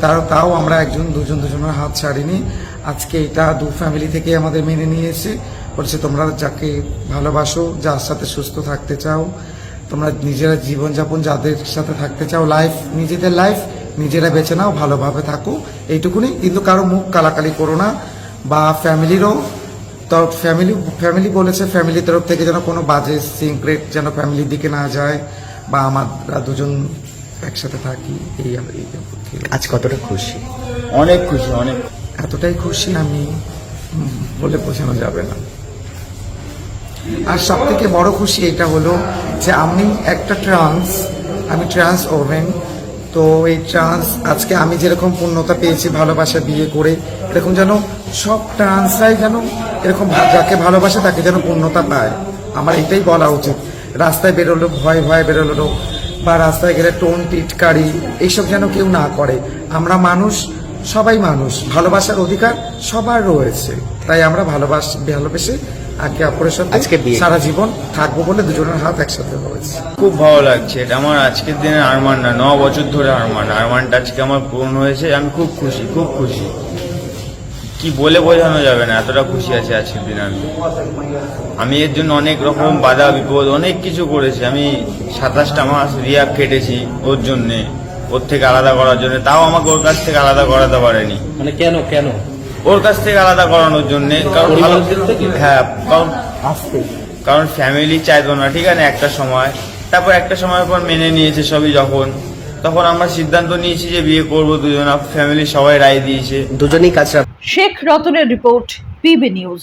তাও আমরা দুজনের হাত ছাড়িনি। আজকে এটা দু ফ্যামিলি থেকে আমাদের মেনে নিয়েছে, বলছে তোমরা যাকে ভালোবাসো, যার সাথে সুস্থ থাকতে চাও, তোমরা নিজেরা জীবনযাপন যাদের সাথে থাকতে চাও, নিজেদের লাইফ নিজেরা বেছে নাও, ভালোভাবে থাকো, এইটুকুনি। কিন্তু কারো মুখ কালাকালি করো না, বা ফ্যামিলিরও ফ্যামিলি বলেছে, ফ্যামিলির তরফ থেকে যেন কোনো বাজে সিক্রেট যেন ফ্যামিলির দিকে না যায়, বা আমরা দুজন একসাথে থাকি। আজ কতটা খুশি? অনেক খুশি, অনেক। এতটাই খুশি আমি বলে বোঝানো যাবে না। আর সব থেকে বড় খুশি এটা হলো যে আমি ট্রান্স ওমেন। তো এই আজকে আমি যেরকম পূর্ণতা পেয়েছি ভালোবাসা বিয়ে করে, এরকম যেন সব ট্রান্সরাই যেন এরকম যাকে ভালোবাসে তাকে যেন পূর্ণতা পায়। আমার এটাই বলা উচিত। রাস্তায় বেরোলো ভয় বেরোলো, বা রাস্তায় গেলে টোন টিটকারি এইসব যেন কেউ না করে। আমরা মানুষ, সবাই মানুষ, ভালোবাসার অধিকার সবার রয়েছে। তাই আমরা ভালোবেসে একে অপরের সাথে সারা জীবন থাকবো বলে দুজনের হাত একসাথে হয়েছে। খুব ভালো লাগছে। এটা আমার আজকের দিনের আরমান না, 9 বছর ধরে আরমানটা আজকে আমার পূরণ হয়েছে। আমি খুব খুশি, খুব খুশি, কি বলে বোঝানো যাবে না, এতটা খুশি আছে আজকের দিনে। আমি এর জন্য অনেক রকম বাধা বিপদ অনেক কিছু করেছি। আমি 27টা মাস রিহ্যাব কেটেছি ওর জন্যে, ওর থেকে আলাদা করার জন্য। তাও আমাকে ওর কাছ থেকে আলাদা করাতে পারেনি। মানে কেন ওর কাছ থেকে আলাদা করানোর জন্য, কারণ ফ্যামিলি চাইতো না, ঠিক আছে, একটা সময়। তারপর একটা সময়ের পর মেনে নিয়েছে সবই। তখন আমরা সিদ্ধান্ত নিয়েছি যে বিয়ে করবো দুজন। ফ্যামিলি সবাই রায় দিয়েছে, দুজনেই কাজ। শেখ রতনের রিপোর্ট, পিবি নিউজ।